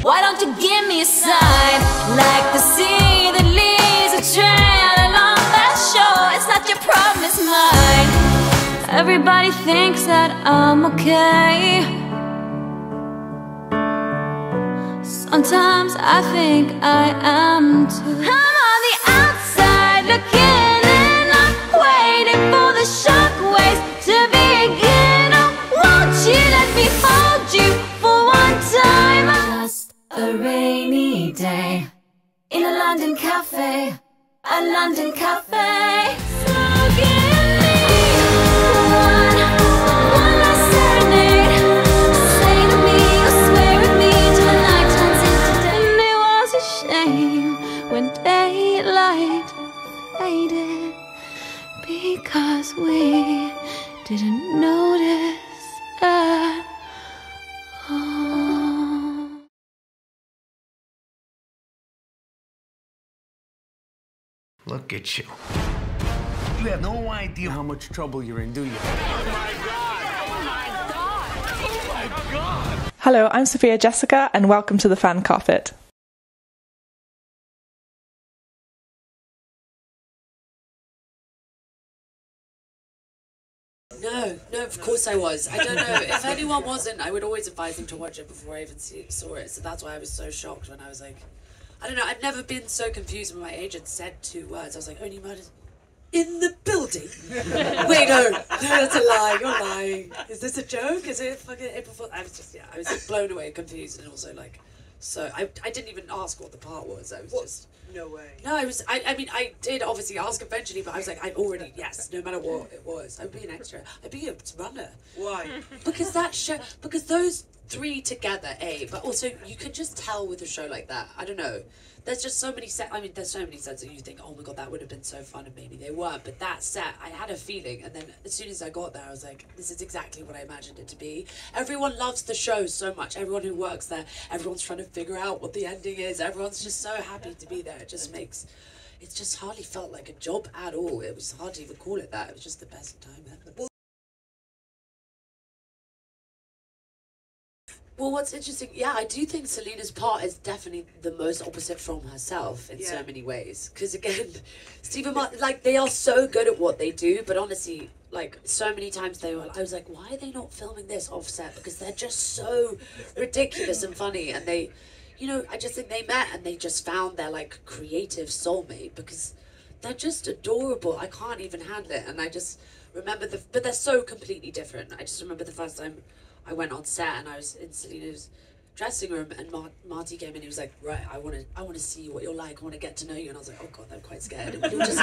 Why don't you give me a sign, like the sea that leads a trail along that shore? It's not your problem, it's mine. Everybody thinks that I'm okay. Sometimes I think I am too. I'm on the outside looking in, I'm waiting for the shockwaves to begin. Oh, won't you let me hold you for one time? Just a rainy day in a London cafe, a London cafe. So give me one last serenade. Say to me, or swear at me till the night turns into day. And it was a shame when daylight faded, because we didn't notice at all. Look at you. You have no idea how much trouble you're in, do you? Oh my God! Oh my God! Oh my God! Hello, I'm Sophia Jessica, and welcome to the Fan Carpet. No, of course I was. I don't know. If anyone wasn't, I would always advise them to watch it before I even saw it. So that's why I was so shocked when I was like, I don't know, I've never been so confused when my agent said 2 words. I was like, only murders in the building? Wait, no, that's a lie, you're lying. Is this a joke? Is it fucking April Fool's? I was just, yeah, I was like blown away, confused, and also like, so I didn't even ask what the part was. I was just... No way. No, I mean, I did obviously ask eventually, but I was like, I already, yes, no matter what it was. I'd be an extra. I'd be a runner. Why? Because that show, because those 3 together, but also you could just tell with a show like that. I don't know. There's just so many sets. I mean, there's so many sets that you think, oh my God, that would have been so fun, and maybe they weren't. But that set, I had a feeling, and then as soon as I got there, I was like, this is exactly what I imagined it to be. Everyone loves the show so much. Everyone who works there, everyone's trying to figure out what the ending is. Everyone's just so happy to be there. It just makes, it just hardly felt like a job at all. It was hard to even call it that. It was just the best time ever. Well, what's interesting, yeah, I do think Selena's part is definitely the most opposite from herself in so many ways. Because again, Stephen Martin, like, they are so good at what they do, but honestly, like, so many times I was like, why are they not filming this offset? Because they're just so ridiculous and funny, and they, you know, I just think they met and they just found their, like, creative soulmate, because they're just adorable. I can't even handle it, and I just remember but they're so completely different. I just remember the first time I went on set and I was in Selena's dressing room, and Marty came in. He was like, right, I want to see what you're like. I want to get to know you. And I was like, oh God, I'm quite scared. And we just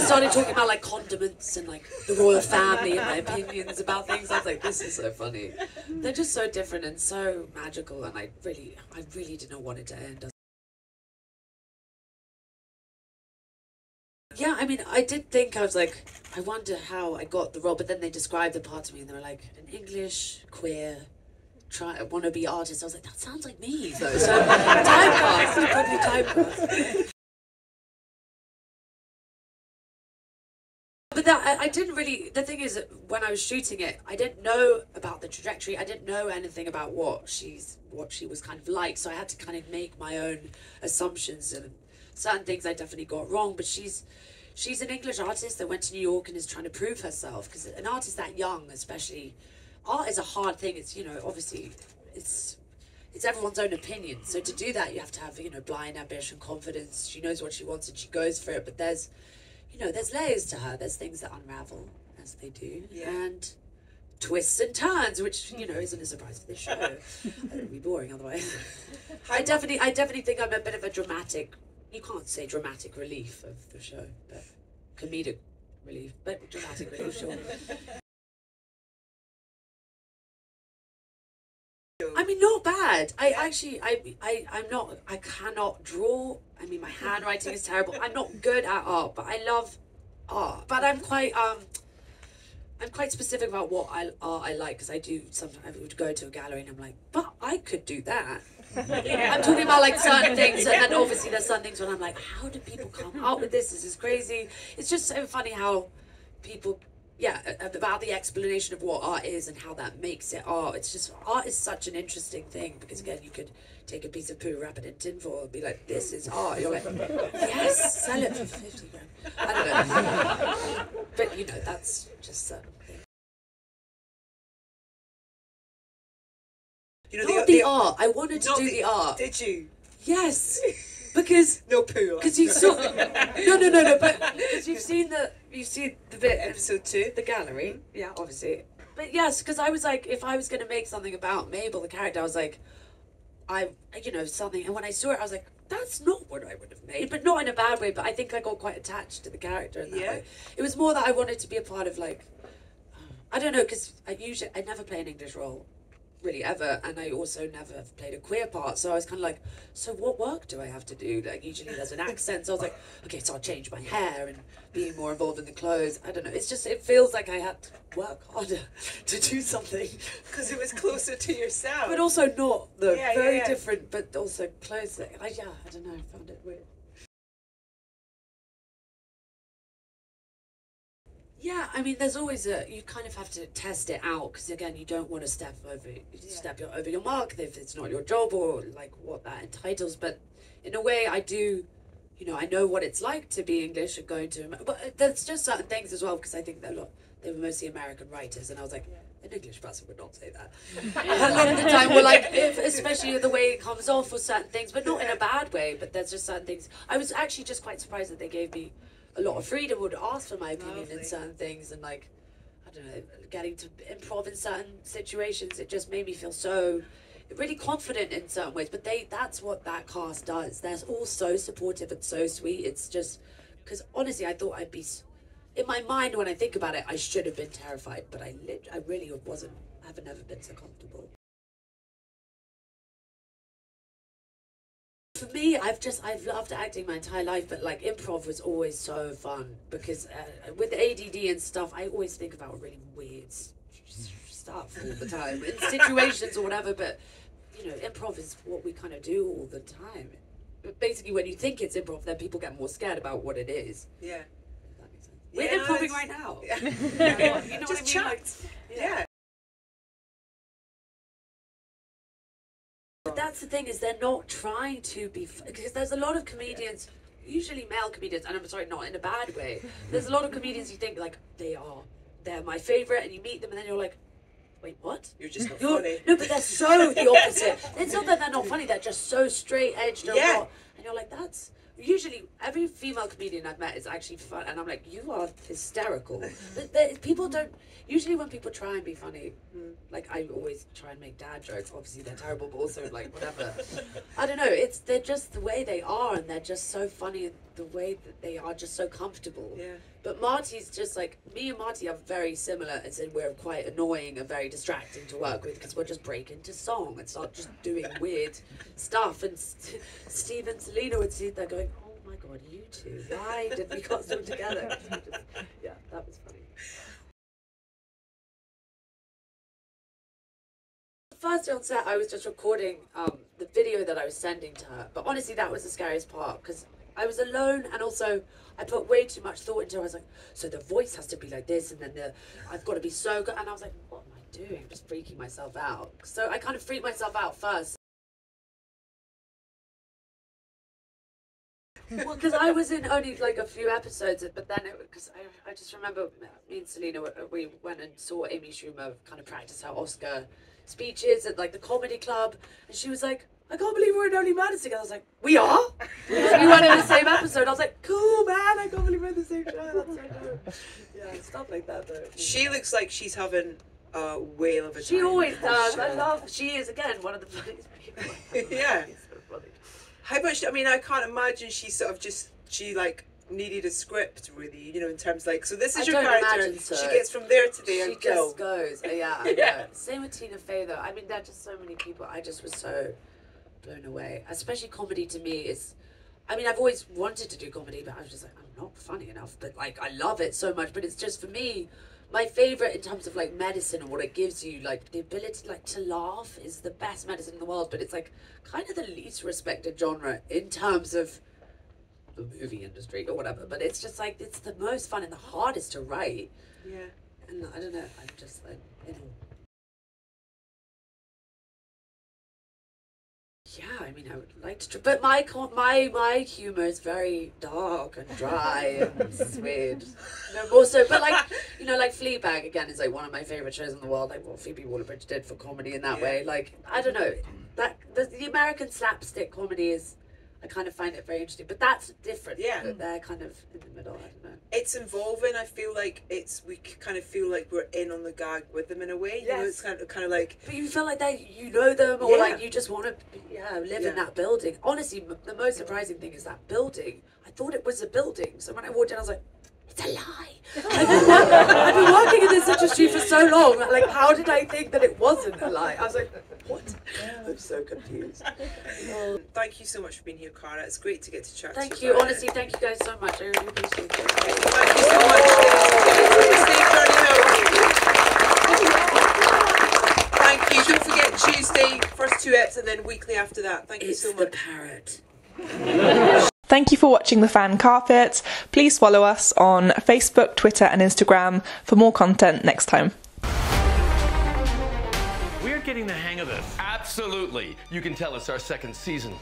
started talking about like condiments and like the royal family and my opinions about things. I was like, this is so funny. They're just so different and so magical. And I really didn't want it to end. Yeah, I mean, I did think, I was like, I wonder how I got the role, but then they described the part to me and they were like, an English, queer, wannabe artist. I was like, that sounds like me, though. So, typecast, probably typecast. But that, I didn't really, the thing is, when I was shooting it, I didn't know about the trajectory. I didn't know anything about what she was kind of like, so I had to kind of make my own assumptions, and certain things I definitely got wrong, but she's an English artist that went to New York and is trying to prove herself, because an artist that young, especially, art is a hard thing. It's, you know, obviously it's everyone's own opinion, so to do that you have to have, you know, blind ambition, confidence. She knows what she wants and she goes for it, but there's, you know, there's layers to her. There's things that unravel as they do, and twists and turns, which, you know, isn't a surprise for this show. It would be boring otherwise. I definitely think I'm a bit of a dramatic, you can't say dramatic relief of the show, but comedic relief, but dramatic relief, sure. I mean, not bad. I cannot draw. I mean, my handwriting is terrible. I'm not good at art, but I love art. But I'm quite specific about what art I like, because I do sometimes I would go to a gallery and I'm like, but I could do that. I'm talking about like certain things, and then obviously there's some things when I'm like, how do people come up with this? This is crazy. It's just so funny how people yeah, about the explanation of what art is and how that makes it art. It's just, art is such an interesting thing because, again, you could take a piece of poo, wrap it in tinfoil, and be like, this is art. You're like, yes, sell it for 50 grand. I don't know. But, you know, that's just certain things. You know, Not the art. I wanted to do the art. Did you? Yes. Because no poo. Because you saw no, but because you've seen the bit episode 2, the gallery, yeah, obviously. But yes, because I was like, if I was gonna make something about Mabel, the character, I was like, something, and when I saw it, I was like, that's not what I would have made, but not in a bad way. But I think I got quite attached to the character in that way. It was more that I wanted to be a part of, like, I don't know, because I never play an English role. Really ever, and I also never played a queer part, so I was kind of like, so what work do I have to do? Like, usually there's an accent, so I was like, okay, so I'll change my hair and be more involved in the clothes. I don't know, it's just, it feels like I had to work harder to do something because it was closer to yourself, but also not very different, but also closer. I don't know, I found it weird. Yeah, I mean, there's always you kind of have to test it out, because again, you don't want to step over your mark if it's not your job or like what that entitles. But in a way, I do, you know, I know what it's like to be English and going to, but there's just certain things as well, because I think that they were mostly American writers, and I was like, an English person would not say that. A lot of the time, we're like, especially the way it comes off or certain things, but not in a bad way. But there's just certain things. I was actually just quite surprised that they gave me a lot of freedom, would ask for my opinion in certain things, and like, I don't know, getting to improv in certain situations, it just made me feel so really confident in certain ways. But that's what that cast does. They're all so supportive and so sweet. It's just, because honestly, I thought I'd be, in my mind when I think about it, I should have been terrified, but I really wasn't. I've never been so comfortable. For me, I've loved acting my entire life, but like improv was always so fun, because with the ADD and stuff, I always think about really weird stuff all the time in situations or whatever. But you know, improv is what we kind of do all the time. But basically, when you think it's improv, then people get more scared about what it is. Yeah. That makes sense. We're improving right now. Yeah. You know Just what I mean? chat. Yeah. But that's the thing, is they're not trying to be, because there's a lot of comedians, usually male comedians, and I'm sorry, not in a bad way. There's a lot of comedians you think like they're my favorite, and you meet them, and then you're like, wait, what? You're just not funny. No, but they're so the opposite. It's not that they're not funny; they're just so straight edged. And you're like, that's. Usually, every female comedian I've met is actually fun, and I'm like, you are hysterical. But people don't. Usually, when people try and be funny, like I always try and make dad jokes. Obviously, they're terrible, but also like whatever. I don't know. They're just the way they are, and they're just so funny. The way that they are, just so comfortable. Yeah. But Marty's just like, me and Marty are very similar, as in we're quite annoying and very distracting to work with, because we'll just break into song and start just doing weird stuff. And Steve and Selena would sit there going, oh my God, you two, why did we got them together? Yeah, that was funny. First day on set, I was just recording the video that I was sending to her. But honestly, that was the scariest part, because I was alone, and also I put way too much thought into it. I was like, so the voice has to be like this, and then I've got to be so good. And I was like, what am I doing? I'm just freaking myself out. So I kind of freaked myself out first. Well, because I was in only like a few episodes, but then because I just remember me and Selena, we went and saw Amy Schumer kind of practice her Oscar speeches at like the comedy club, and she was like, I can't believe we're in Only Murders together. I was like, we are? We weren't in the same episode. I was like, cool, man, I can't believe we're in the same show. That's so dope. Yeah, stuff like that, though. She looks like she's having a whale of a time. She always does. I love, she is, again, one of the funniest people. Yeah. She's so funny. How much, I mean, I can't imagine she sort of just, she like needed a script, really, you know, in terms like, so this is your character. So. She gets from there to there. She just goes. Yeah, I know. Same with Tina Fey, though. I mean, there are just so many people. I just was so blown away. Especially comedy to me is, I mean, I've always wanted to do comedy, but I was just like, I'm not funny enough. But like, I love it so much. But it's just, for me, my favorite in terms of like medicine and what it gives you, like the ability like to laugh is the best medicine in the world. But it's like kind of the least respected genre in terms of the movie industry or whatever. But it's just like, it's the most fun and the hardest to write. Yeah. And I don't know, I'm just like, in awe. Yeah, I mean, I would like to, but my humor is very dark and dry and weird. No, more so, but like, you know, like Fleabag again is like one of my favorite shows in the world. Like what Phoebe Waller-Bridge did for comedy in that way. Like I don't know, that the American slapstick comedy is. I kind of find it very interesting, but that's different. Yeah, but they're kind of in the middle. I don't know. It's involving. I feel like we kind of feel like we're in on the gag with them in a way. You know, it's kind of like. But you feel like you know them, or like you just want to, live in that building. Honestly, the most surprising thing is that building. I thought it was a building, so when I walked in, I was like, it's a lie. I've been working in this industry for so long. Like, how did I think that it wasn't a lie? I was like, what? I'm so confused. Thank you so much for being here, Cara. It's great to get to chat to you. Thank you. Honestly, thank you guys so much. I really appreciate it. Thank you so much. Thank you. Don't forget Tuesday, first 2 eps, and then weekly after that. Thank you so much. It's the parrot. Thank you for watching The Fan Carpet. Please follow us on Facebook, Twitter and Instagram for more content next time. We're getting the hang of this. Absolutely. You can tell it's our second season.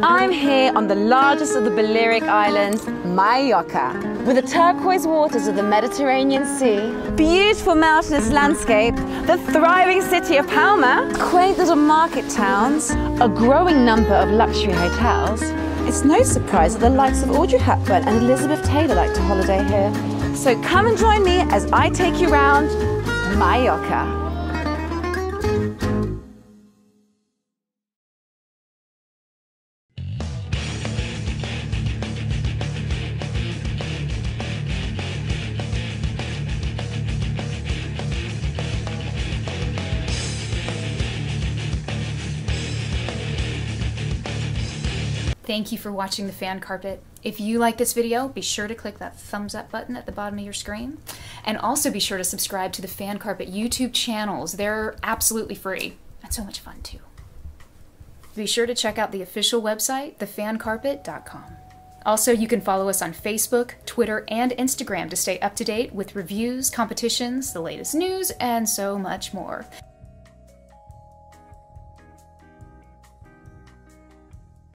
I'm here on the largest of the Balearic Islands, Mallorca. With the turquoise waters of the Mediterranean Sea, beautiful mountainous landscape, the thriving city of Palma, quaint little market towns, a growing number of luxury hotels, it's no surprise that the likes of Audrey Hepburn and Elizabeth Taylor like to holiday here. So come and join me as I take you round Mallorca. Thank you for watching The Fan Carpet. If you like this video, be sure to click that thumbs up button at the bottom of your screen. And also be sure to subscribe to the Fan Carpet YouTube channels. They're absolutely free and so much fun too. Be sure to check out the official website, thefancarpet.com. Also, you can follow us on Facebook, Twitter, and Instagram to stay up to date with reviews, competitions, the latest news, and so much more.